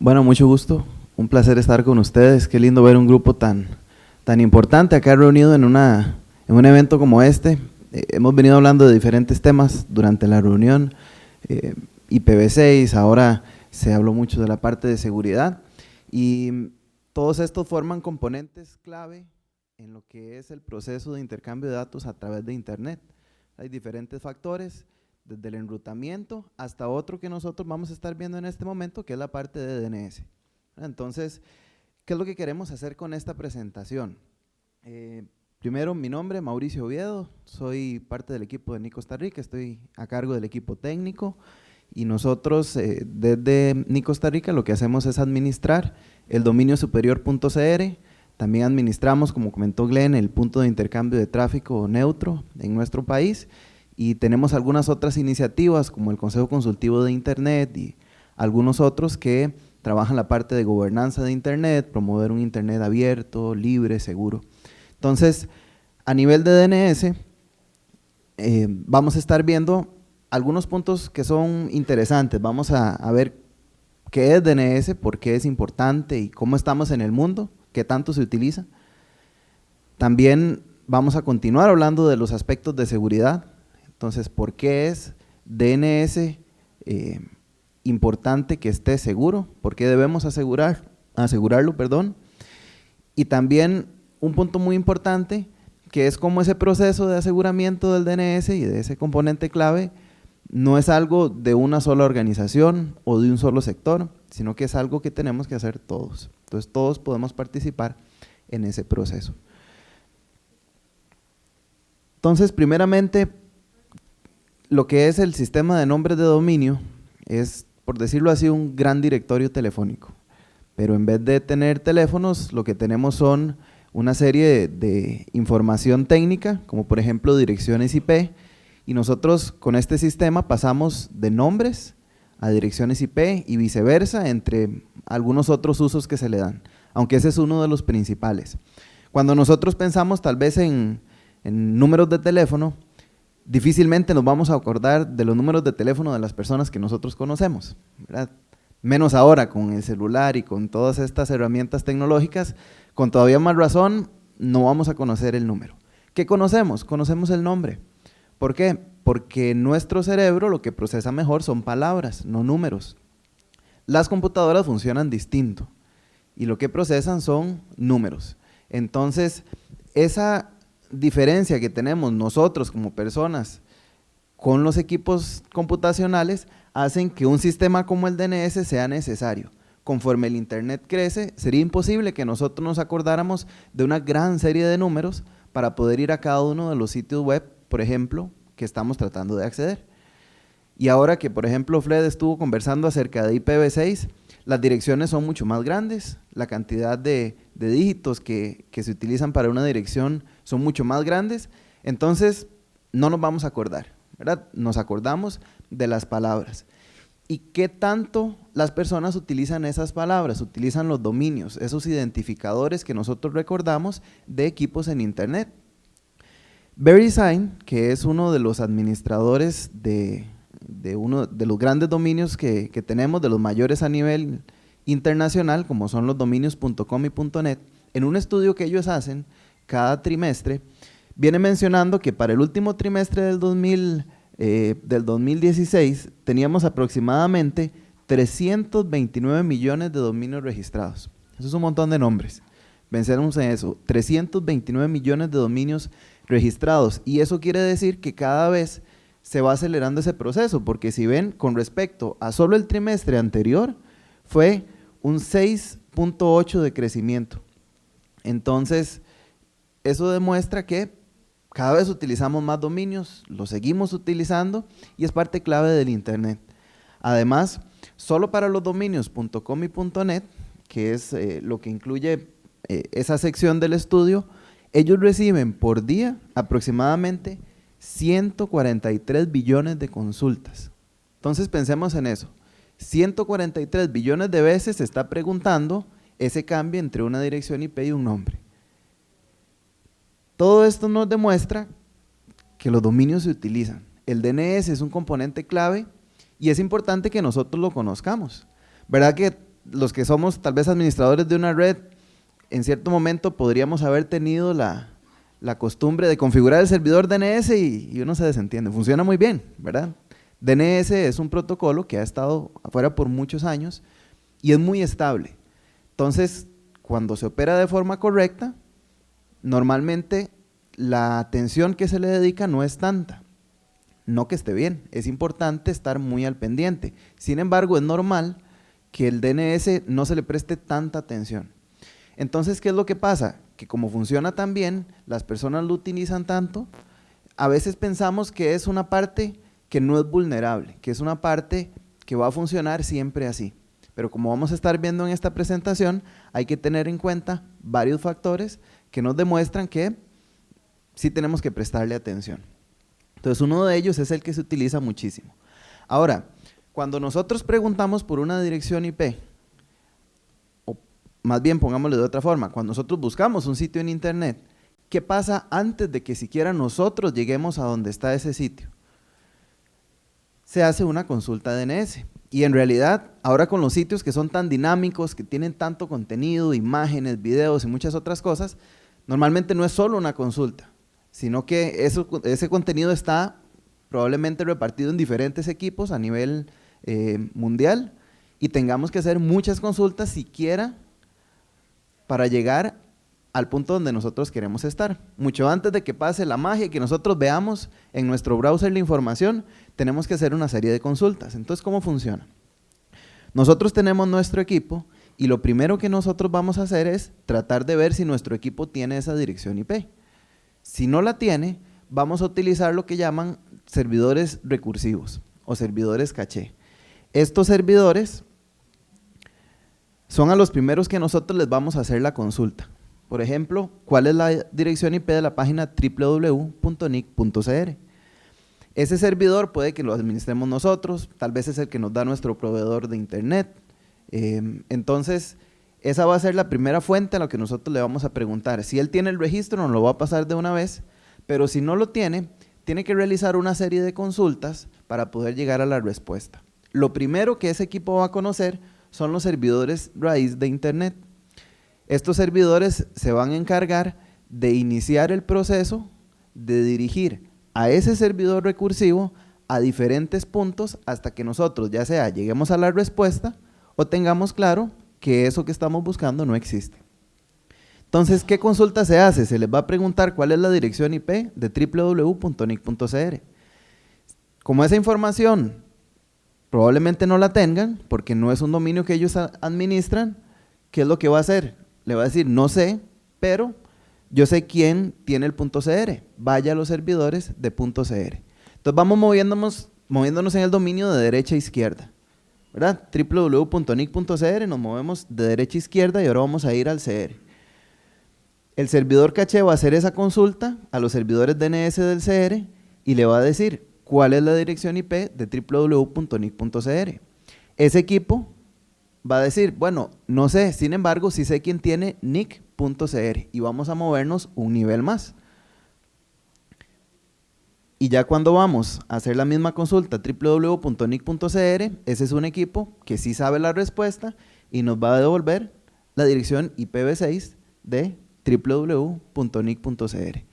Bueno, mucho gusto, un placer estar con ustedes, qué lindo ver un grupo tan importante acá reunido en un evento como este. Hemos venido hablando de diferentes temas durante la reunión, IPv6, ahora se habló mucho de la parte de seguridad y todos estos forman componentes clave en lo que es el proceso de intercambio de datos a través de Internet. Hay diferentes factores, desde el enrutamiento hasta otro que nosotros vamos a estar viendo en este momento, que es la parte de DNS. Entonces, ¿qué es lo que queremos hacer con esta presentación? Primero, mi nombre, Mauricio Oviedo, soy parte del equipo de NIC Costa Rica, estoy a cargo del equipo técnico y nosotros desde NIC Costa Rica lo que hacemos es administrar el dominio superior.cr, también administramos, como comentó Glenn, el punto de intercambio de tráfico neutro en nuestro país y tenemos algunas otras iniciativas como el Consejo Consultivo de Internet y algunos otros que trabajan la parte de gobernanza de Internet, promover un Internet abierto, libre, seguro. Entonces, a nivel de DNS, vamos a estar viendo algunos puntos que son interesantes. Vamos a ver qué es DNS, por qué es importante y cómo estamos en el mundo, qué tanto se utiliza. También vamos a continuar hablando de los aspectos de seguridad. Entonces, ¿por qué es DNS importante que esté seguro? ¿Por qué debemos asegurarlo? Y también un punto muy importante, que es cómo ese proceso de aseguramiento del DNS y de ese componente clave no es algo de una sola organización o de un solo sector, sino que es algo que tenemos que hacer todos. Entonces, todos podemos participar en ese proceso. Entonces, primeramente, lo que es el sistema de nombres de dominio es, por decirlo así, un gran directorio telefónico. Pero en vez de tener teléfonos, lo que tenemos son una serie de información técnica, como por ejemplo direcciones IP, y nosotros con este sistema pasamos de nombres a direcciones IP y viceversa, entre algunos otros usos que se le dan, aunque ese es uno de los principales. Cuando nosotros pensamos tal vez en números de teléfono, difícilmente nos vamos a acordar de los números de teléfono de las personas que nosotros conocemos, ¿verdad? Menos ahora con el celular y con todas estas herramientas tecnológicas, con todavía más razón no vamos a conocer el número. ¿Qué conocemos? Conocemos el nombre. ¿Por qué? Porque nuestro cerebro lo que procesa mejor son palabras, no números. Las computadoras funcionan distinto y lo que procesan son números. Entonces, esa diferencia que tenemos nosotros como personas con los equipos computacionales hacen que un sistema como el DNS sea necesario. Conforme el Internet crece, sería imposible que nosotros nos acordáramos de una gran serie de números para poder ir a cada uno de los sitios web, por ejemplo, que estamos tratando de acceder. Y ahora que, por ejemplo, Fred estuvo conversando acerca de IPv6, las direcciones son mucho más grandes, la cantidad de dígitos que se utilizan para una dirección son mucho más grandes, entonces no nos vamos a acordar, ¿verdad? Nos acordamos de las palabras. ¿Y qué tanto las personas utilizan esas palabras? Utilizan los dominios, esos identificadores que nosotros recordamos de equipos en Internet. VeriSign, que es uno de los administradores de uno de los grandes dominios que tenemos, de los mayores a nivel internacional, como son los dominios .com y .net, en un estudio que ellos hacen cada trimestre, viene mencionando que para el último trimestre del 2016 teníamos aproximadamente 329 millones de dominios registrados. Eso es un montón de nombres. Pensemos en eso, 329 millones de dominios registrados, y eso quiere decir que cada vez se va acelerando ese proceso, porque si ven, con respecto a solo el trimestre anterior, fue un 6.8 de crecimiento. Entonces, eso demuestra que cada vez utilizamos más dominios, los seguimos utilizando y es parte clave del Internet. Además, solo para los dominios .com y .net, que es lo que incluye esa sección del estudio, ellos reciben por día aproximadamente 143 billones de consultas. Entonces pensemos en eso, 143 billones de veces se está preguntando ese cambio entre una dirección IP y un nombre. Todo esto nos demuestra que los dominios se utilizan. El DNS es un componente clave y es importante que nosotros lo conozcamos. ¿Verdad que los que somos tal vez administradores de una red, en cierto momento podríamos haber tenido la costumbre de configurar el servidor DNS y uno se desentiende. Funciona muy bien, ¿verdad? DNS es un protocolo que ha estado afuera por muchos años y es muy estable. Entonces, cuando se opera de forma correcta, normalmente la atención que se le dedica no es tanta. No que esté bien, es importante estar muy al pendiente. Sin embargo, es normal que el DNS no se le preste tanta atención. Entonces, ¿qué es lo que pasa? Que como funciona tan bien, las personas lo utilizan tanto, a veces pensamos que es una parte que no es vulnerable, que es una parte que va a funcionar siempre así. Pero como vamos a estar viendo en esta presentación, hay que tener en cuenta varios factores que nos demuestran que sí tenemos que prestarle atención. Entonces, uno de ellos es el que se utiliza muchísimo. Ahora, cuando nosotros preguntamos por una dirección IP, o más bien pongámoslo de otra forma, cuando nosotros buscamos un sitio en internet, ¿qué pasa antes de que siquiera nosotros lleguemos a donde está ese sitio? Se hace una consulta DNS. Y en realidad, ahora con los sitios que son tan dinámicos, que tienen tanto contenido, imágenes, videos y muchas otras cosas, normalmente no es solo una consulta, sino que ese contenido está probablemente repartido en diferentes equipos a nivel mundial y tengamos que hacer muchas consultas siquiera para llegar al punto donde nosotros queremos estar. Mucho antes de que pase la magia y que nosotros veamos en nuestro browser la información, tenemos que hacer una serie de consultas. Entonces, ¿cómo funciona? Nosotros tenemos nuestro equipo y lo primero que nosotros vamos a hacer es tratar de ver si nuestro equipo tiene esa dirección IP. Si no la tiene, vamos a utilizar lo que llaman servidores recursivos o servidores caché. Estos servidores son a los primeros que nosotros les vamos a hacer la consulta. Por ejemplo, ¿cuál es la dirección IP de la página www.nic.cr? Ese servidor puede que lo administremos nosotros, tal vez es el que nos da nuestro proveedor de internet. Entonces, esa va a ser la primera fuente a la que nosotros le vamos a preguntar. Si él tiene el registro, nos lo va a pasar de una vez, pero si no lo tiene, tiene que realizar una serie de consultas para poder llegar a la respuesta. Lo primero que ese equipo va a conocer son los servidores raíz de internet. Estos servidores se van a encargar de iniciar el proceso de dirigir a ese servidor recursivo a diferentes puntos hasta que nosotros ya sea lleguemos a la respuesta o tengamos claro que eso que estamos buscando no existe. Entonces, ¿qué consulta se hace? Se les va a preguntar cuál es la dirección IP de www.nic.cr. Como esa información probablemente no la tengan porque no es un dominio que ellos administran, ¿qué es lo que va a hacer? Le va a decir, no sé, pero yo sé quién tiene el .cr, vaya a los servidores de .cr. Entonces vamos moviéndonos en el dominio de derecha a izquierda, ¿verdad? www.nic.cr, nos movemos de derecha a izquierda y ahora vamos a ir al CR. El servidor caché va a hacer esa consulta a los servidores DNS del CR y le va a decir cuál es la dirección IP de www.nic.cr. Ese equipo va a decir, bueno, no sé, sin embargo, sí sé quién tiene nic.cr y vamos a movernos un nivel más. Y ya cuando vamos a hacer la misma consulta www.nic.cr, ese es un equipo que sí sabe la respuesta y nos va a devolver la dirección IPv6 de www.nic.cr.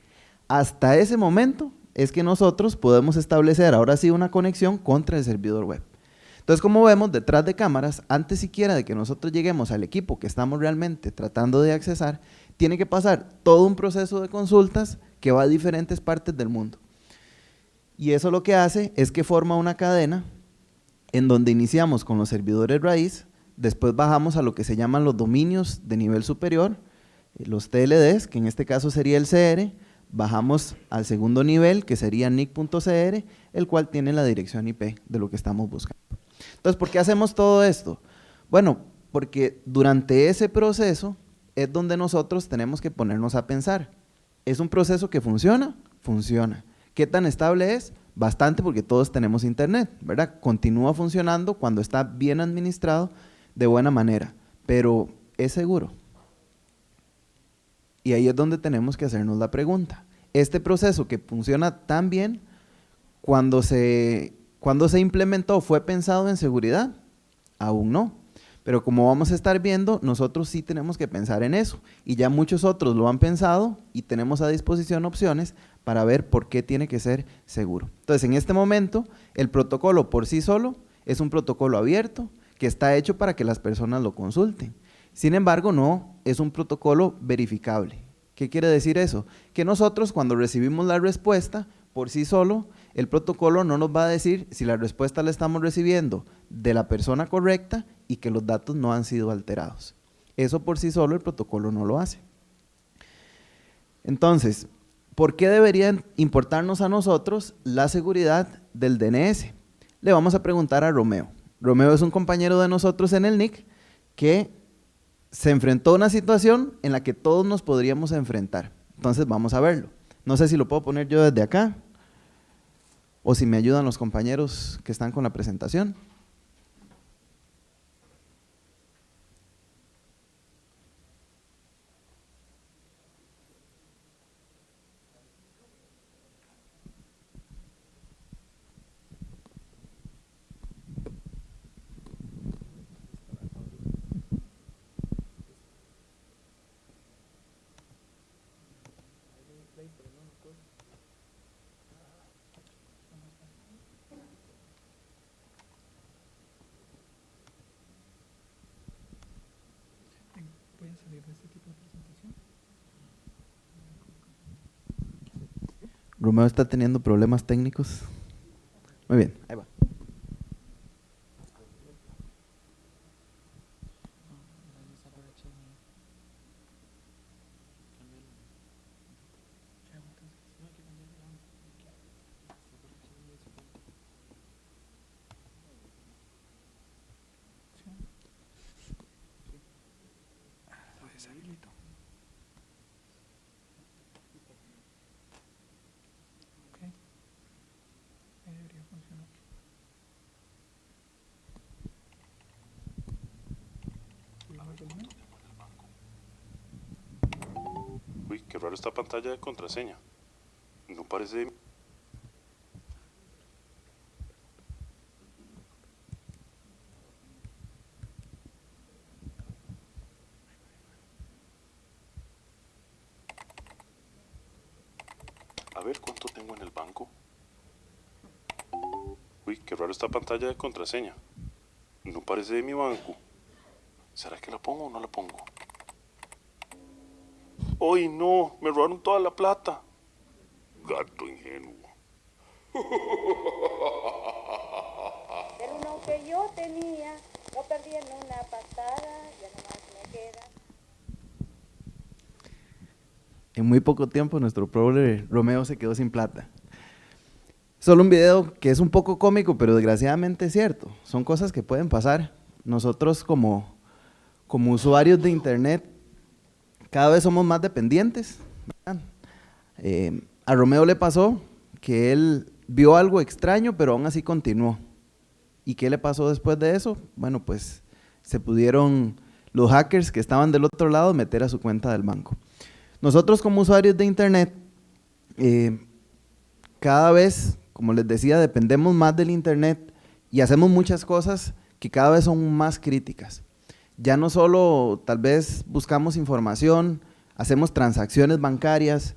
Hasta ese momento es que nosotros podemos establecer ahora sí una conexión contra el servidor web. Entonces, como vemos, detrás de cámaras, antes siquiera de que nosotros lleguemos al equipo que estamos realmente tratando de accesar, tiene que pasar todo un proceso de consultas que va a diferentes partes del mundo. Y eso lo que hace es que forma una cadena en donde iniciamos con los servidores raíz, después bajamos a lo que se llaman los dominios de nivel superior, los TLDs, que en este caso sería el CR, bajamos al segundo nivel, que sería nic.cr, el cual tiene la dirección IP de lo que estamos buscando. Entonces, ¿por qué hacemos todo esto? Bueno, porque durante ese proceso es donde nosotros tenemos que ponernos a pensar. ¿Es un proceso que funciona? Funciona. ¿Qué tan estable es? Bastante, porque todos tenemos internet, ¿verdad? Continúa funcionando cuando está bien administrado de buena manera, pero ¿es seguro? Y ahí es donde tenemos que hacernos la pregunta. Este proceso que funciona tan bien, cuando se implementó, ¿fue pensado en seguridad? Aún no. Pero como vamos a estar viendo, nosotros sí tenemos que pensar en eso. Y ya muchos otros lo han pensado y tenemos a disposición opciones para ver por qué tiene que ser seguro. Entonces, en este momento, el protocolo por sí solo es un protocolo abierto que está hecho para que las personas lo consulten. Sin embargo, no es un protocolo verificable. ¿Qué quiere decir eso? Que nosotros, cuando recibimos la respuesta, por sí solo, el protocolo no nos va a decir si la respuesta la estamos recibiendo de la persona correcta y que los datos no han sido alterados. Eso por sí solo el protocolo no lo hace. Entonces, ¿por qué debería importarnos a nosotros la seguridad del DNS? Le vamos a preguntar a Romeo. Romeo es un compañero de nosotros en el NIC que se enfrentó a una situación en la que todos nos podríamos enfrentar. Entonces vamos a verlo. No sé si lo puedo poner yo desde acá o si me ayudan los compañeros que están con la presentación. Voy a salir de este tipo de presentación. Romeo está teniendo problemas técnicos. Muy bien, ahí va. Lo deshabilito. Ok. Ahí debería funcionar. ¿Subimos volumen? Uy, qué raro esta pantalla de contraseña. No parece... A ver, ¿cuánto tengo en el banco? Uy, qué raro esta pantalla de contraseña. No parece de mi banco. ¿Será que la pongo o no la pongo? ¡Ay, no! Me robaron toda la plata. Gato ingenuo. Pero uno que yo tenía, lo perdí en una patada, ya nomás me queda. En muy poco tiempo nuestro pobre Romeo se quedó sin plata. Solo un video que es un poco cómico, pero desgraciadamente es cierto. Son cosas que pueden pasar. Nosotros como usuarios de internet cada vez somos más dependientes, ¿verdad? A Romeo le pasó que él vio algo extraño, pero aún así continuó. ¿Y qué le pasó después de eso? Bueno, pues se pudieron los hackers que estaban del otro lado meter a su cuenta del banco. Nosotros como usuarios de internet, cada vez, como les decía, dependemos más del internet y hacemos muchas cosas que cada vez son más críticas. Ya no solo tal vez buscamos información, hacemos transacciones bancarias,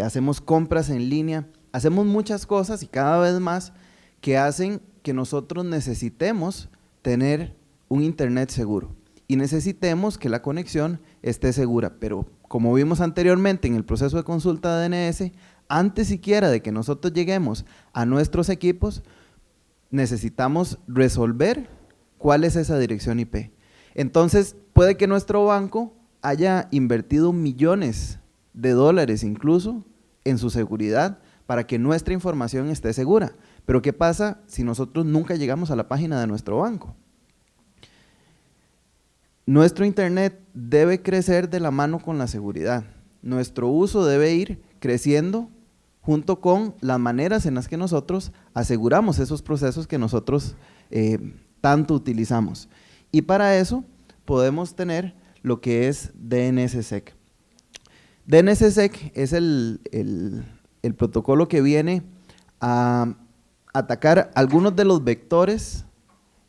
hacemos compras en línea, hacemos muchas cosas y cada vez más que hacen que nosotros necesitemos tener un internet seguro y necesitemos que la conexión esté segura. Pero como vimos anteriormente en el proceso de consulta de DNS, antes siquiera de que nosotros lleguemos a nuestros equipos, necesitamos resolver cuál es esa dirección IP. Entonces, puede que nuestro banco haya invertido millones de dólares incluso en su seguridad para que nuestra información esté segura. Pero ¿qué pasa si nosotros nunca llegamos a la página de nuestro banco? Nuestro internet debe crecer de la mano con la seguridad. Nuestro uso debe ir creciendo junto con las maneras en las que nosotros aseguramos esos procesos que nosotros tanto utilizamos. Y para eso podemos tener lo que es DNSSEC. DNSSEC es el protocolo que viene a atacar algunos de los vectores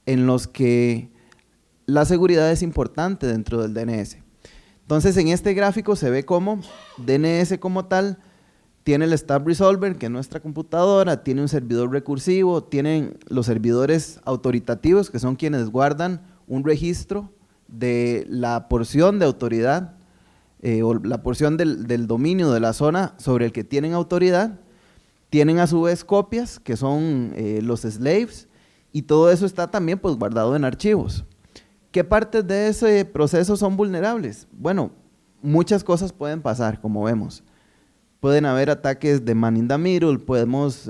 en los que la seguridad es importante dentro del DNS. Entonces, en este gráfico se ve cómo DNS como tal tiene el Stub Resolver, que es nuestra computadora, tiene un servidor recursivo, tienen los servidores autoritativos, que son quienes guardan un registro de la porción de autoridad o la porción del dominio de la zona sobre el que tienen autoridad. Tienen a su vez copias, que son los slaves, y todo eso está también pues guardado en archivos. ¿Qué partes de ese proceso son vulnerables? Bueno, muchas cosas pueden pasar, como vemos. Pueden haber ataques de man in the middle, podemos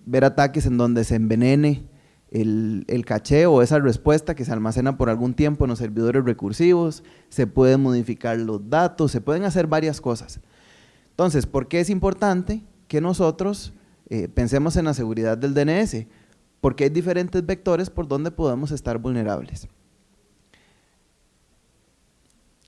ver ataques en donde se envenene el caché o esa respuesta que se almacena por algún tiempo en los servidores recursivos, se pueden modificar los datos, se pueden hacer varias cosas. Entonces, ¿por qué es importante que nosotros pensemos en la seguridad del DNS? Porque hay diferentes vectores por donde podemos estar vulnerables.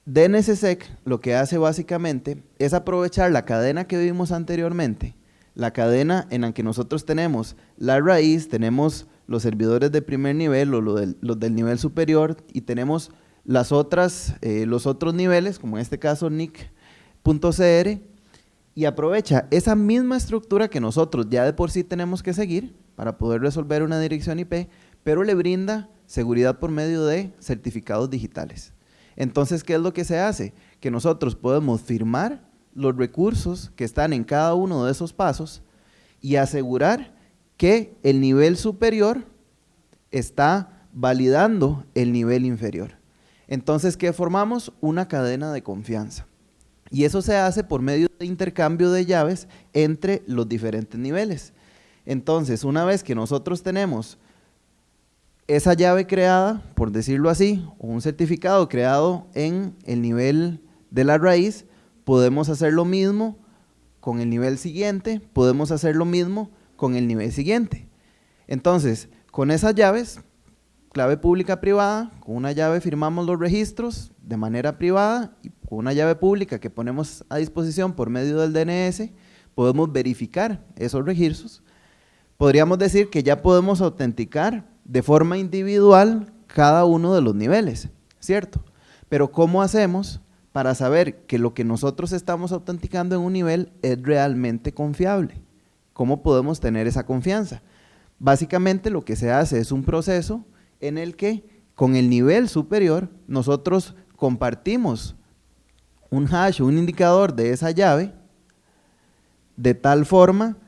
DNSSEC lo que hace básicamente es aprovechar la cadena que vimos anteriormente, la cadena en la que nosotros tenemos la raíz, tenemos los servidores de primer nivel o los del nivel superior y tenemos los otros niveles, como en este caso nic.cr, y aprovecha esa misma estructura que nosotros ya de por sí tenemos que seguir para poder resolver una dirección IP, pero le brinda seguridad por medio de certificados digitales. Entonces, ¿qué es lo que se hace? Que nosotros podemos firmar los recursos que están en cada uno de esos pasos y asegurar que el nivel superior está validando el nivel inferior. Entonces, ¿qué formamos? Una cadena de confianza. Y eso se hace por medio de intercambio de llaves entre los diferentes niveles. Entonces, una vez que nosotros tenemos esa llave creada, por decirlo así, o un certificado creado en el nivel de la raíz, podemos hacer lo mismo con el nivel siguiente, podemos hacer lo mismo con el nivel siguiente. Entonces, con esas llaves, clave pública privada, con una llave firmamos los registros de manera privada y con una llave pública que ponemos a disposición por medio del DNS, podemos verificar esos registros. Podríamos decir que ya podemos autenticar de forma individual cada uno de los niveles, ¿cierto? Pero ¿cómo hacemos para saber que lo que nosotros estamos autenticando en un nivel es realmente confiable? ¿Cómo podemos tener esa confianza? Básicamente lo que se hace es un proceso en el que con el nivel superior nosotros compartimos un hash, un indicador de esa llave, de tal forma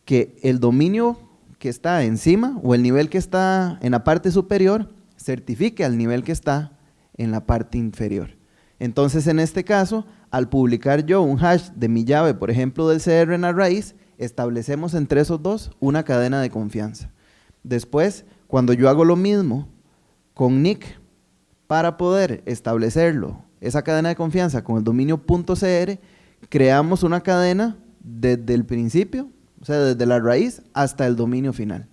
que el dominio que está encima o el nivel que está en la parte superior certifique al nivel que está en la parte inferior. Entonces, en este caso, al publicar yo un hash de mi llave, por ejemplo, del CR en la raíz, establecemos entre esos dos una cadena de confianza. Después, cuando yo hago lo mismo con NIC para poder establecerlo, esa cadena de confianza con el dominio .cr, creamos una cadena desde el principio, o sea, desde la raíz hasta el dominio final.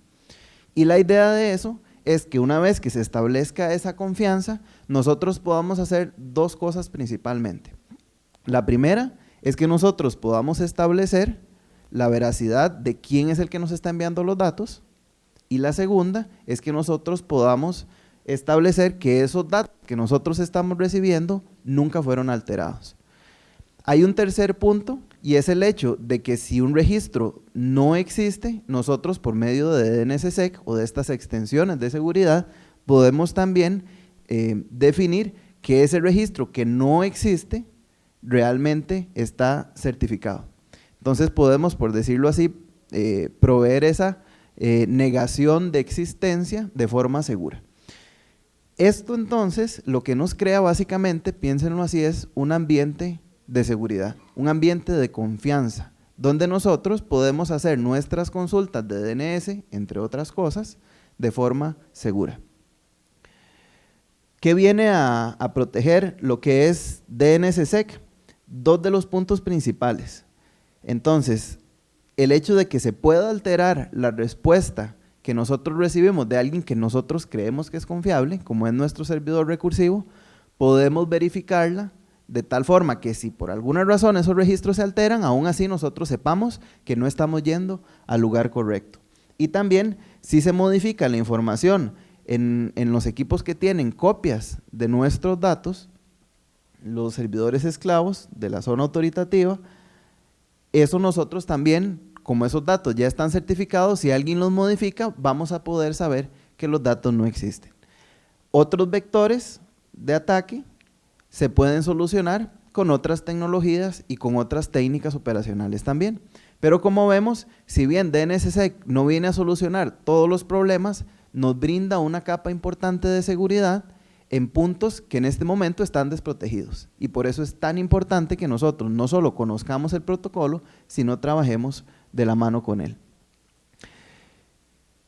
Y la idea de eso es que una vez que se establezca esa confianza, nosotros podamos hacer dos cosas principalmente. La primera es que nosotros podamos establecer la veracidad de quién es el que nos está enviando los datos, y la segunda es que nosotros podamos establecer que esos datos que nosotros estamos recibiendo nunca fueron alterados. Hay un tercer punto y es el hecho de que si un registro no existe, nosotros por medio de DNSSEC o de estas extensiones de seguridad podemos también definir que ese registro que no existe realmente está certificado. Entonces podemos, por decirlo así, proveer esa negación de existencia de forma segura. Esto entonces lo que nos crea básicamente, piénsenlo así, es un ambiente de seguridad, un ambiente de confianza, donde nosotros podemos hacer nuestras consultas de DNS, entre otras cosas, de forma segura. ¿Qué viene a proteger lo que es DNSSEC? Dos de los puntos principales. Entonces, el hecho de que se pueda alterar la respuesta que nosotros recibimos de alguien que nosotros creemos que es confiable, como es nuestro servidor recursivo, podemos verificarla de tal forma que si por alguna razón esos registros se alteran, aún así nosotros sepamos que no estamos yendo al lugar correcto. Y también, si se modifica la información en los equipos que tienen copias de nuestros datos, los servidores esclavos de la zona autoritativa, eso nosotros también, como esos datos ya están certificados, si alguien los modifica, vamos a poder saber que los datos no existen. Otros vectores de ataque se pueden solucionar con otras tecnologías y con otras técnicas operacionales también. Pero como vemos, si bien DNSSEC no viene a solucionar todos los problemas, nos brinda una capa importante de seguridad en puntos que en este momento están desprotegidos. Y por eso es tan importante que nosotros no solo conozcamos el protocolo, sino trabajemos de la mano con él.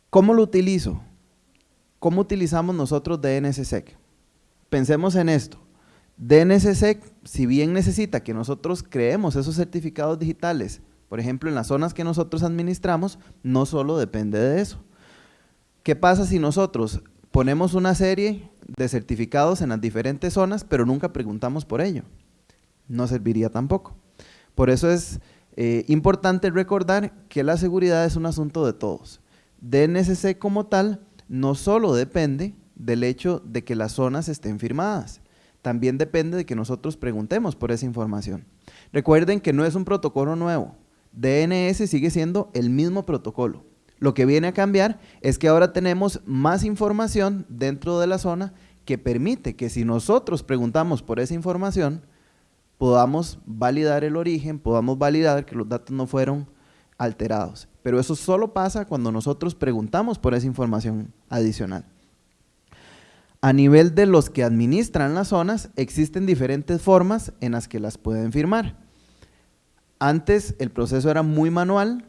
¿Cómo lo utilizo? ¿Cómo utilizamos nosotros DNSSEC? Pensemos en esto. DNSSEC, si bien necesita que nosotros creemos esos certificados digitales, por ejemplo en las zonas que nosotros administramos, no solo depende de eso. ¿Qué pasa si nosotros ponemos una serie de certificados en las diferentes zonas, pero nunca preguntamos por ello? No serviría tampoco. Por eso es importante recordar que la seguridad es un asunto de todos. DNSSEC como tal no solo depende del hecho de que las zonas estén firmadas, también depende de que nosotros preguntemos por esa información. Recuerden que no es un protocolo nuevo, DNS sigue siendo el mismo protocolo. Lo que viene a cambiar es que ahora tenemos más información dentro de la zona que permite que si nosotros preguntamos por esa información, podamos validar el origen, podamos validar que los datos no fueron alterados. Pero eso solo pasa cuando nosotros preguntamos por esa información adicional. A nivel de los que administran las zonas, existen diferentes formas en las que las pueden firmar. Antes el proceso era muy manual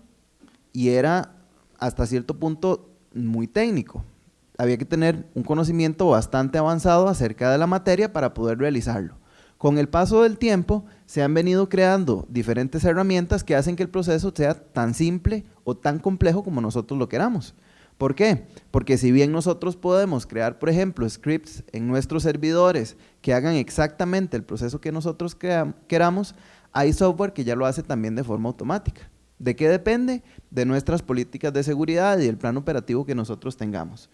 y era hasta cierto punto muy técnico. Había que tener un conocimiento bastante avanzado acerca de la materia para poder realizarlo. Con el paso del tiempo se han venido creando diferentes herramientas que hacen que el proceso sea tan simple o tan complejo como nosotros lo queramos. ¿Por qué? Porque si bien nosotros podemos crear, por ejemplo, scripts en nuestros servidores que hagan exactamente el proceso que nosotros queramos, hay software que ya lo hace también de forma automática. ¿De qué depende? De nuestras políticas de seguridad y el plan operativo que nosotros tengamos.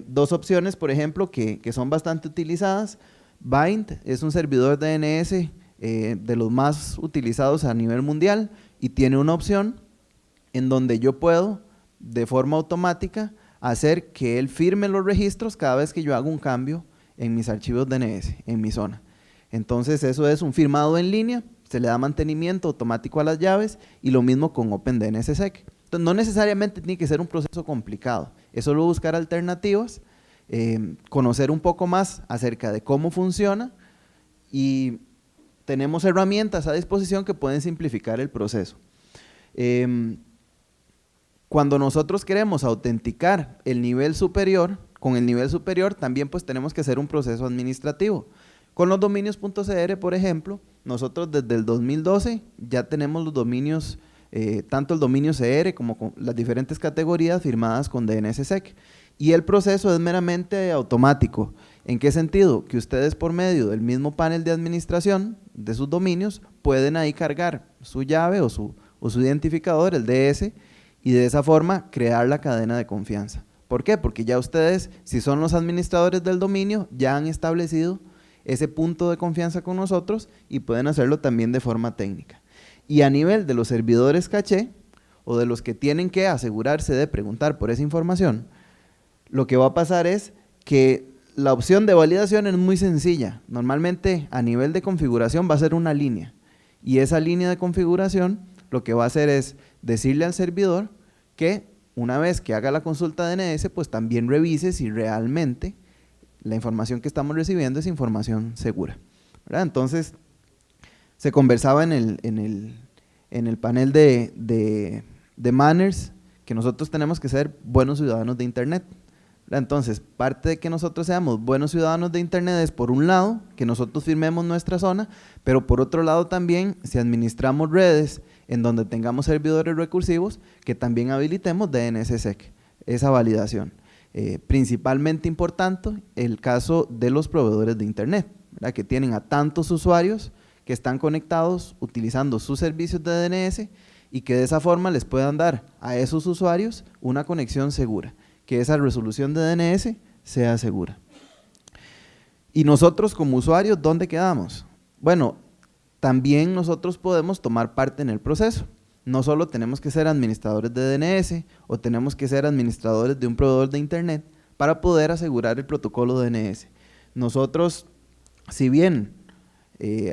Dos opciones, por ejemplo, que son bastante utilizadas. Bind es un servidor DNS de los más utilizados a nivel mundial y tiene una opción en donde yo puedo, de forma automática, hacer que él firme los registros cada vez que yo hago un cambio en mis archivos DNS, en mi zona. Entonces eso es un firmado en línea, se le da mantenimiento automático a las llaves y lo mismo con OpenDNSSEC. Entonces no necesariamente tiene que ser un proceso complicado, es solo buscar alternativas, conocer un poco más acerca de cómo funciona y tenemos herramientas a disposición que pueden simplificar el proceso. Cuando nosotros queremos autenticar el nivel superior, con el nivel superior también pues tenemos que hacer un proceso administrativo. Con los dominios .cr, por ejemplo, nosotros desde el 2012 ya tenemos los dominios, tanto el dominio CR como con las diferentes categorías firmadas con DNSSEC. Y el proceso es meramente automático. ¿En qué sentido? Que ustedes por medio del mismo panel de administración de sus dominios pueden ahí cargar su llave o su identificador, el DS, y de esa forma crear la cadena de confianza. ¿Por qué? Porque ya ustedes, si son los administradores del dominio, ya han establecido ese punto de confianza con nosotros y pueden hacerlo también de forma técnica. Y a nivel de los servidores caché o de los que tienen que asegurarse de preguntar por esa información, lo que va a pasar es que la opción de validación es muy sencilla. Normalmente a nivel de configuración va a ser una línea y esa línea de configuración lo que va a hacer es decirle al servidor que una vez que haga la consulta DNS, pues también revise si realmente la información que estamos recibiendo es información segura, ¿verdad? Entonces, se conversaba en el panel de Manners que nosotros tenemos que ser buenos ciudadanos de Internet, ¿verdad? Entonces, parte de que nosotros seamos buenos ciudadanos de Internet es, por un lado, que nosotros firmemos nuestra zona, pero por otro lado también, si administramos redes en donde tengamos servidores recursivos, que también habilitemos DNSSEC, esa validación. Principalmente importante el caso de los proveedores de Internet, ¿verdad? Que tienen a tantos usuarios que están conectados utilizando sus servicios de DNS y que de esa forma les puedan dar a esos usuarios una conexión segura, que esa resolución de DNS sea segura. Y nosotros como usuarios, ¿dónde quedamos? Bueno, también nosotros podemos tomar parte en el proceso. No solo tenemos que ser administradores de DNS o tenemos que ser administradores de un proveedor de internet para poder asegurar el protocolo DNS. Nosotros, si bien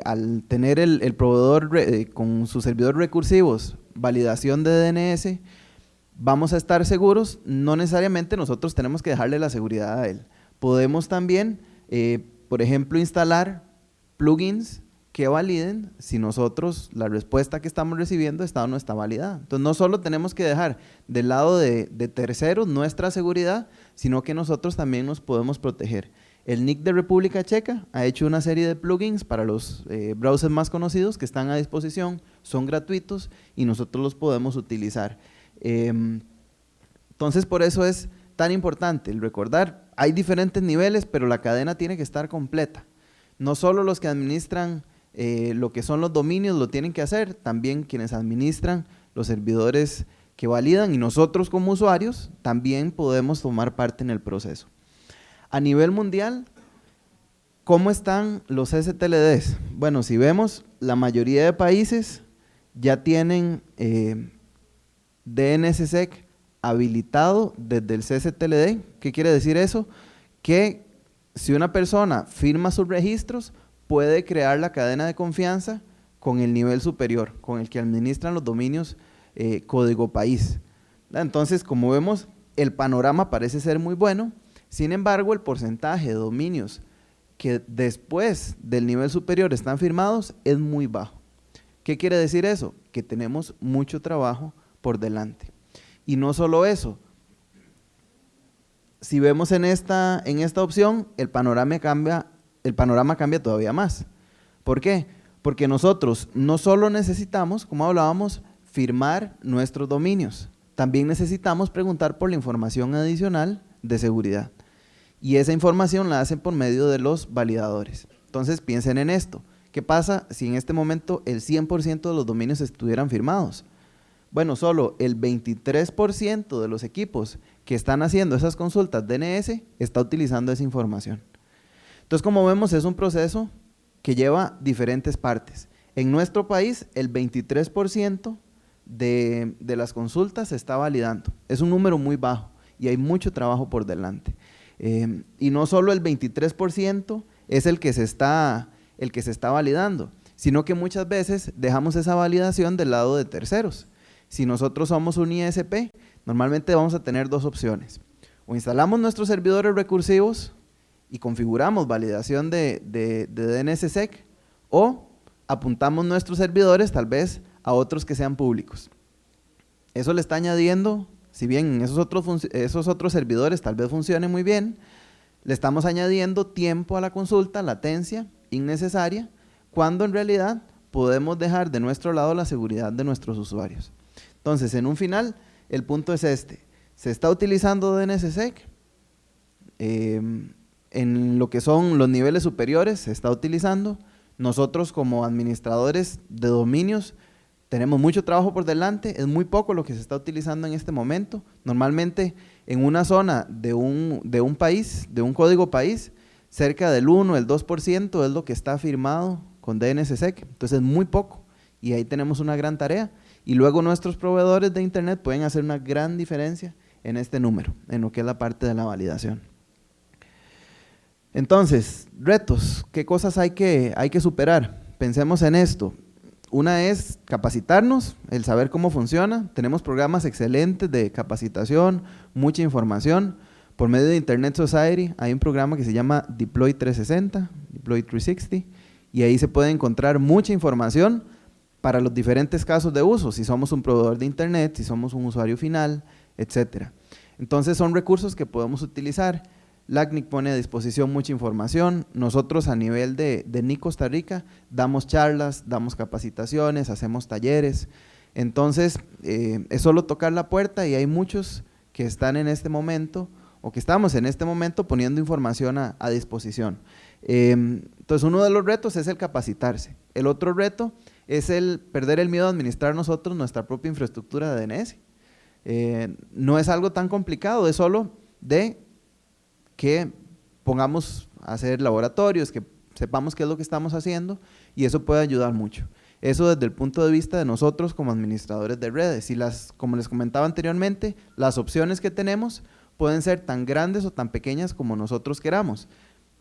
al tener el proveedor con sus servidores recursivos, validación de DNS, vamos a estar seguros, no necesariamente nosotros tenemos que dejarle la seguridad a él. Podemos también, por ejemplo, instalar plugins que validen si nosotros la respuesta que estamos recibiendo está o no está validada. Entonces no solo tenemos que dejar del lado de terceros nuestra seguridad, sino que nosotros también nos podemos proteger. El NIC de República Checa ha hecho una serie de plugins para los browsers más conocidos que están a disposición, son gratuitos y nosotros los podemos utilizar. Entonces por eso es tan importante el recordar, hay diferentes niveles, pero la cadena tiene que estar completa. No solo los que administran lo que son los dominios lo tienen que hacer, también quienes administran los servidores que validan y nosotros como usuarios también podemos tomar parte en el proceso. A nivel mundial, ¿cómo están los STLDs? Bueno, si vemos, la mayoría de países ya tienen DNSSEC habilitado desde el CSTLD. ¿Qué quiere decir eso? Que si una persona firma sus registros, puede crear la cadena de confianza con el nivel superior, con el que administran los dominios código país. Entonces, como vemos, el panorama parece ser muy bueno, sin embargo, el porcentaje de dominios que después del nivel superior están firmados es muy bajo. ¿Qué quiere decir eso? Que tenemos mucho trabajo por delante. Y no solo eso, si vemos en esta opción, el panorama cambia todavía más. ¿Por qué? Porque nosotros no solo necesitamos, como hablábamos, firmar nuestros dominios, también necesitamos preguntar por la información adicional de seguridad. Y esa información la hacen por medio de los validadores. Entonces piensen en esto. ¿Qué pasa si en este momento el 100% de los dominios estuvieran firmados? Bueno, solo el 23% de los equipos que están haciendo esas consultas DNS está utilizando esa información. Entonces, como vemos, es un proceso que lleva diferentes partes. En nuestro país, el 23% de las consultas se está validando. Es un número muy bajo y hay mucho trabajo por delante. Y no solo el 23% es el que se está validando, sino que muchas veces dejamos esa validación del lado de terceros. Si nosotros somos un ISP, normalmente vamos a tener dos opciones. O instalamos nuestros servidores recursivos y configuramos validación de DNSSEC, o apuntamos nuestros servidores tal vez a otros que sean públicos. Eso le está añadiendo, si bien esos otros servidores tal vez funcionen muy bien, le estamos añadiendo tiempo a la consulta, latencia innecesaria, cuando en realidad podemos dejar de nuestro lado la seguridad de nuestros usuarios. Entonces, en un final, el punto es este: se está utilizando DNSSEC, en lo que son los niveles superiores se está utilizando. Nosotros como administradores de dominios tenemos mucho trabajo por delante, es muy poco lo que se está utilizando en este momento. Normalmente en una zona de un país, de un código país, cerca del 1, el 2% es lo que está firmado con DNSSEC, entonces es muy poco y ahí tenemos una gran tarea. Y luego nuestros proveedores de internet pueden hacer una gran diferencia en este número, en lo que es la parte de la validación. Entonces, retos, ¿qué cosas hay que superar? Pensemos en esto. Una es capacitarnos, el saber cómo funciona. Tenemos programas excelentes de capacitación, mucha información. Por medio de Internet Society hay un programa que se llama Deploy 360, Deploy 360, y ahí se puede encontrar mucha información para los diferentes casos de uso, si somos un proveedor de internet, si somos un usuario final, etcétera. Entonces son recursos que podemos utilizar. LACNIC pone a disposición mucha información. Nosotros a nivel de NIC Costa Rica damos charlas, damos capacitaciones, hacemos talleres. Entonces es solo tocar la puerta y hay muchos que están en este momento o que estamos en este momento poniendo información a disposición. Entonces uno de los retos es el capacitarse. El otro reto es el perder el miedo a administrar nosotros nuestra propia infraestructura de DNS. No es algo tan complicado, es solo de que pongamos a hacer laboratorios, que sepamos qué es lo que estamos haciendo y eso puede ayudar mucho. Eso desde el punto de vista de nosotros como administradores de redes. Y como les comentaba anteriormente, las opciones que tenemos pueden ser tan grandes o tan pequeñas como nosotros queramos.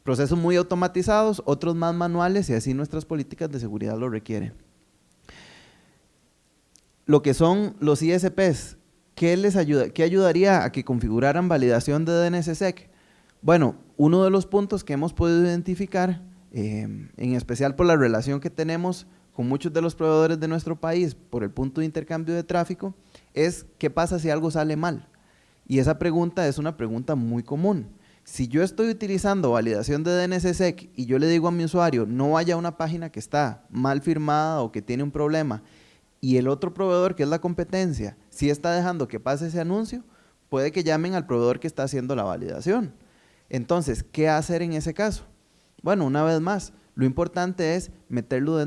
Procesos muy automatizados, otros más manuales y así nuestras políticas de seguridad lo requieren. Lo que son los ISPs, ¿qué ayudaría a que configuraran validación de DNSSEC? Bueno, uno de los puntos que hemos podido identificar, en especial por la relación que tenemos con muchos de los proveedores de nuestro país por el punto de intercambio de tráfico, es ¿qué pasa si algo sale mal? Y esa pregunta es una pregunta muy común. Si yo estoy utilizando validación de DNSSEC y yo le digo a mi usuario no vaya a una página que está mal firmada o que tiene un problema, y el otro proveedor, que es la competencia, si está dejando que pase ese anuncio, puede que llamen al proveedor que está haciendo la validación. Entonces, ¿qué hacer en ese caso? Bueno, una vez más, lo importante es meterlo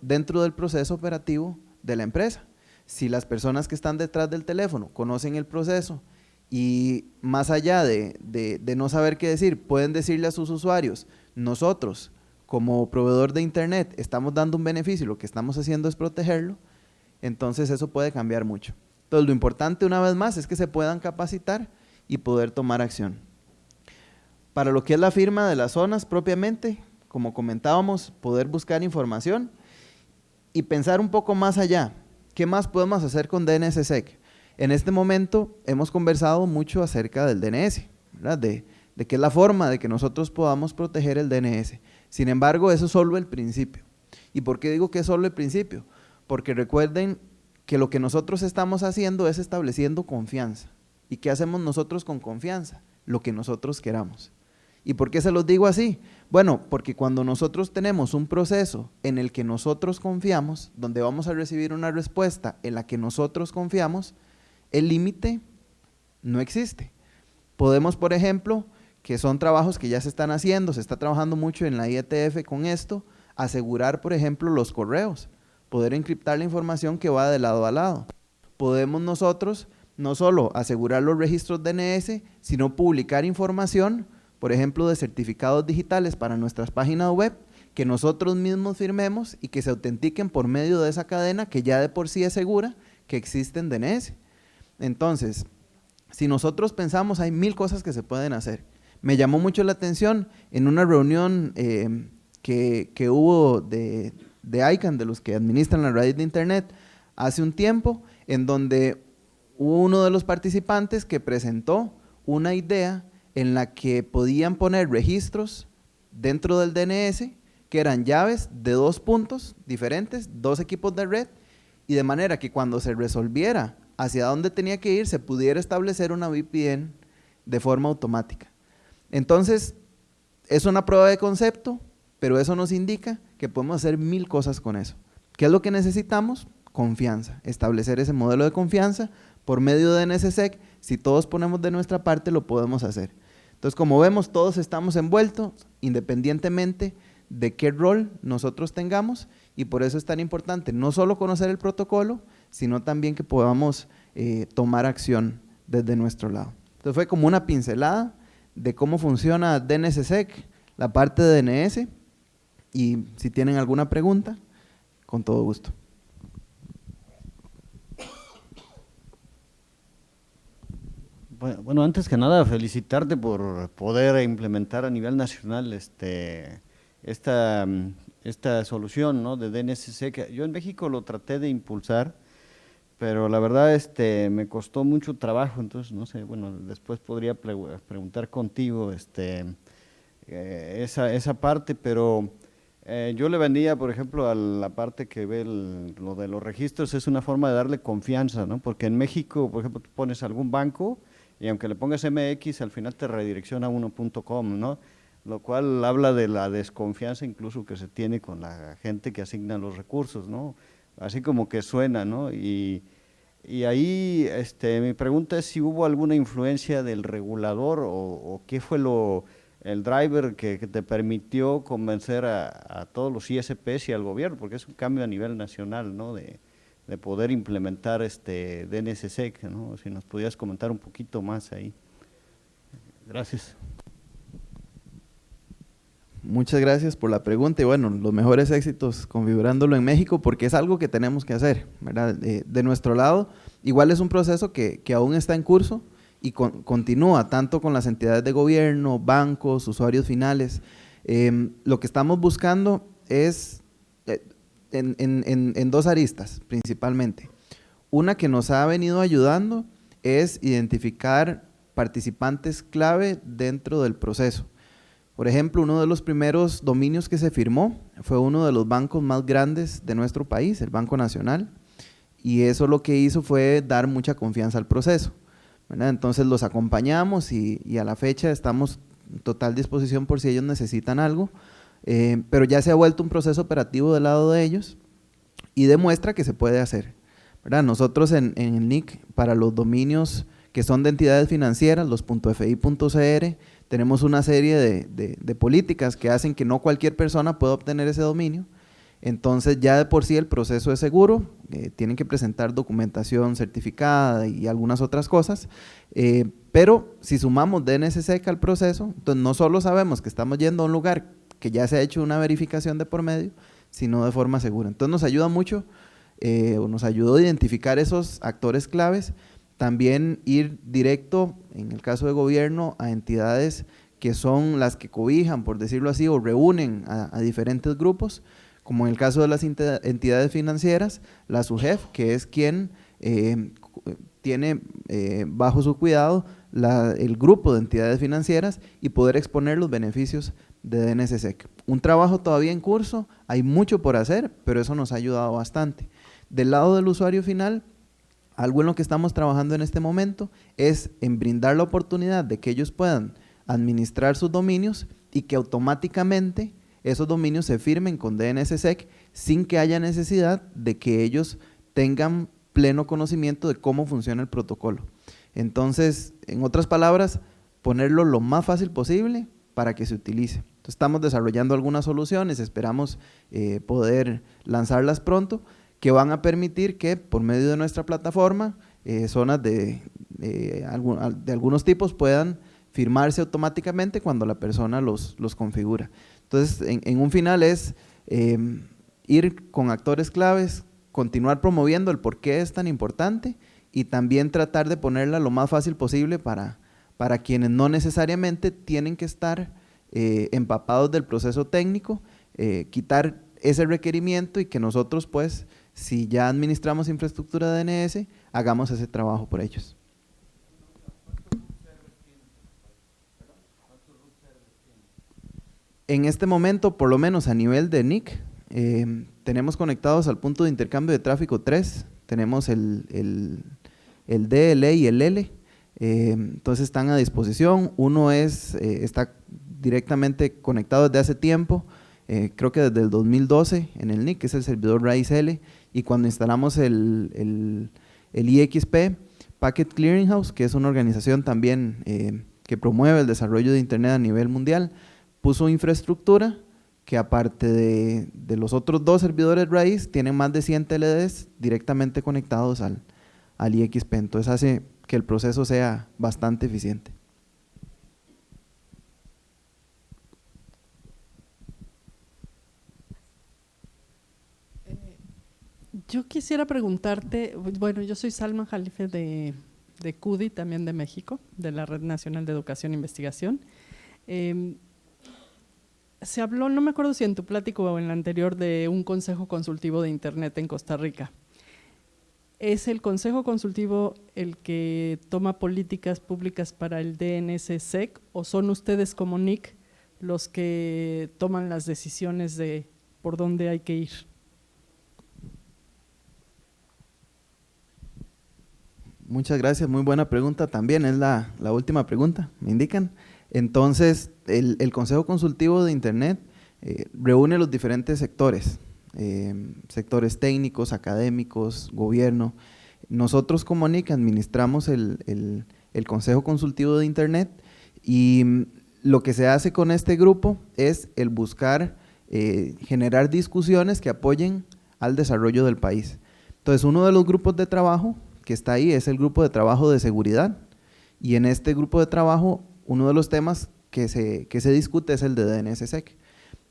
dentro del proceso operativo de la empresa. Si las personas que están detrás del teléfono conocen el proceso y más allá de no saber qué decir, pueden decirle a sus usuarios, nosotros como proveedor de internet estamos dando un beneficio y lo que estamos haciendo es protegerlo, entonces eso puede cambiar mucho. Entonces lo importante una vez más es que se puedan capacitar y poder tomar acción. Para lo que es la firma de las zonas propiamente, como comentábamos, poder buscar información y pensar un poco más allá. ¿Qué más podemos hacer con DNSSEC? En este momento hemos conversado mucho acerca del DNS, ¿verdad? De qué es la forma de que nosotros podamos proteger el DNS. Sin embargo, eso es solo el principio. ¿Y por qué digo que es solo el principio? Porque recuerden que lo que nosotros estamos haciendo es estableciendo confianza. ¿Y qué hacemos nosotros con confianza? Lo que nosotros queramos. ¿Y por qué se los digo así? Bueno, porque cuando nosotros tenemos un proceso en el que nosotros confiamos, donde vamos a recibir una respuesta en la que nosotros confiamos, el límite no existe. Podemos, por ejemplo, que son trabajos que ya se están haciendo, se está trabajando mucho en la IETF con esto, asegurar, por ejemplo, los correos, poder encriptar la información que va de lado a lado. Podemos nosotros no solo asegurar los registros DNS, sino publicar información, por ejemplo, de certificados digitales para nuestras páginas web, que nosotros mismos firmemos y que se autentiquen por medio de esa cadena que ya de por sí es segura que existe en DNS. Entonces, si nosotros pensamos, hay 1000 cosas que se pueden hacer. Me llamó mucho la atención en una reunión que hubo de ICANN, de los que administran la red de internet, hace un tiempo, en donde hubo uno de los participantes que presentó una idea en la que podían poner registros dentro del DNS, que eran llaves de 2 puntos diferentes, 2 equipos de red, y de manera que cuando se resolviera hacia dónde tenía que ir, se pudiera establecer una VPN de forma automática. Entonces, es una prueba de concepto, pero eso nos indica que podemos hacer 1000 cosas con eso. ¿Qué es lo que necesitamos? Confianza, establecer ese modelo de confianza por medio de DNSSEC. Si todos ponemos de nuestra parte, lo podemos hacer. Entonces, como vemos, todos estamos envueltos, independientemente de qué rol nosotros tengamos, y por eso es tan importante no solo conocer el protocolo, sino también que podamos tomar acción desde nuestro lado. Entonces fue como una pincelada de cómo funciona DNSSEC, la parte de DNS, y si tienen alguna pregunta, con todo gusto. Bueno, antes que nada, felicitarte por poder implementar a nivel nacional esta solución, ¿no?, de DNSSEC. Yo en México lo traté de impulsar, pero la verdad me costó mucho trabajo, entonces no sé, bueno, después podría preguntar contigo esa parte, pero yo le vendía, por ejemplo, a la parte que ve lo de los registros, es una forma de darle confianza, ¿no? Porque en México, por ejemplo, tú pones algún banco y aunque le pongas MX, al final te redirecciona a uno.com, ¿no? Lo cual habla de la desconfianza incluso que se tiene con la gente que asigna los recursos, ¿no? Así como que suena, ¿no? Y ahí mi pregunta es si hubo alguna influencia del regulador o qué fue el driver que te permitió convencer a todos los ISPs y al gobierno, porque es un cambio a nivel nacional, ¿no?, de poder implementar DNSSEC, ¿no? Si nos pudieras comentar un poquito más ahí. Gracias. Muchas gracias por la pregunta y bueno, los mejores éxitos configurándolo en México porque es algo que tenemos que hacer, ¿verdad? De nuestro lado, igual es un proceso que aún está en curso y continúa tanto con las entidades de gobierno, bancos, usuarios finales. Lo que estamos buscando es en dos aristas principalmente. Una que nos ha venido ayudando es identificar participantes clave dentro del proceso. Por ejemplo, uno de los primeros dominios que se firmó fue uno de los bancos más grandes de nuestro país, el Banco Nacional, y eso lo que hizo fue dar mucha confianza al proceso, ¿verdad? Entonces los acompañamos y a la fecha estamos en total disposición por si ellos necesitan algo, pero ya se ha vuelto un proceso operativo del lado de ellos y demuestra que se puede hacer, ¿verdad? Nosotros en el NIC, para los dominios que son de entidades financieras, los .fi.cr, tenemos una serie de políticas que hacen que no cualquier persona pueda obtener ese dominio. Entonces ya de por sí el proceso es seguro, tienen que presentar documentación certificada y algunas otras cosas, pero si sumamos DNSSEC al proceso, entonces no solo sabemos que estamos yendo a un lugar que ya se ha hecho una verificación de por medio, sino de forma segura. Entonces nos ayuda mucho, nos ayudó a identificar esos actores claves, también ir directo, en el caso de gobierno, a entidades que son las que cobijan, por decirlo así, o reúnen a diferentes grupos, como en el caso de las entidades financieras, la SUGEF, que es quien tiene bajo su cuidado el grupo de entidades financieras y poder exponer los beneficios de DNSSEC. Un trabajo todavía en curso, hay mucho por hacer, pero eso nos ha ayudado bastante. Del lado del usuario final, algo en lo que estamos trabajando en este momento es en brindar la oportunidad de que ellos puedan administrar sus dominios y que automáticamente esos dominios se firmen con DNSSEC sin que haya necesidad de que ellos tengan pleno conocimiento de cómo funciona el protocolo. Entonces, en otras palabras, ponerlo lo más fácil posible para que se utilice. Entonces, estamos desarrollando algunas soluciones, esperamos poder lanzarlas pronto, que van a permitir que por medio de nuestra plataforma, zonas de algunos tipos puedan firmarse automáticamente cuando la persona los configura. Entonces, en un final es ir con actores claves, continuar promoviendo el por qué es tan importante y también tratar de ponerla lo más fácil posible para quienes no necesariamente tienen que estar empapados del proceso técnico, quitar ese requerimiento y que nosotros pues, si ya administramos infraestructura de DNS, hagamos ese trabajo por ellos. En este momento, por lo menos a nivel de NIC, tenemos conectados al punto de intercambio de tráfico 3, tenemos el D, el E y el L, entonces están a disposición. Uno está directamente conectado desde hace tiempo, creo que desde el 2012 en el NIC, que es el servidor Raíz L, y cuando instalamos el IXP, Packet Clearinghouse, que es una organización también que promueve el desarrollo de Internet a nivel mundial, puso infraestructura que aparte de los otros dos servidores raíz, tienen más de 100 TLDs directamente conectados al IXP, entonces hace que el proceso sea bastante eficiente. Yo quisiera preguntarte, bueno, yo soy Salma Jalife de CUDI, también de México, de la Red Nacional de Educación e Investigación. Se habló, no me acuerdo si en tu plática o en la anterior, de un consejo consultivo de Internet en Costa Rica. ¿Es el consejo consultivo el que toma políticas públicas para el DNSSEC o son ustedes como NIC los que toman las decisiones de por dónde hay que ir? Muchas gracias, muy buena pregunta también, es la última pregunta, me indican. Entonces, el Consejo Consultivo de Internet reúne los diferentes sectores, sectores técnicos, académicos, gobierno. Nosotros como NIC administramos el Consejo Consultivo de Internet y lo que se hace con este grupo es el buscar generar discusiones que apoyen al desarrollo del país. Entonces, uno de los grupos de trabajo que está ahí es el grupo de trabajo de seguridad y en este grupo de trabajo uno de los temas que se discute es el de DNSSEC.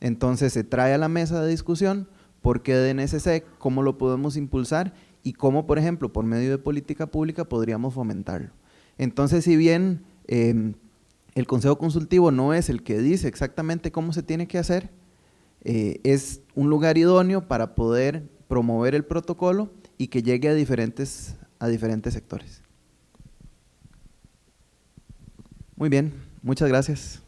Entonces se trae a la mesa de discusión por qué DNSC, cómo lo podemos impulsar y cómo, por ejemplo, por medio de política pública podríamos fomentarlo. Entonces, si bien el Consejo Consultivo no es el que dice exactamente cómo se tiene que hacer, es un lugar idóneo para poder promover el protocolo y que llegue a diferentes sectores. Muy bien, muchas gracias.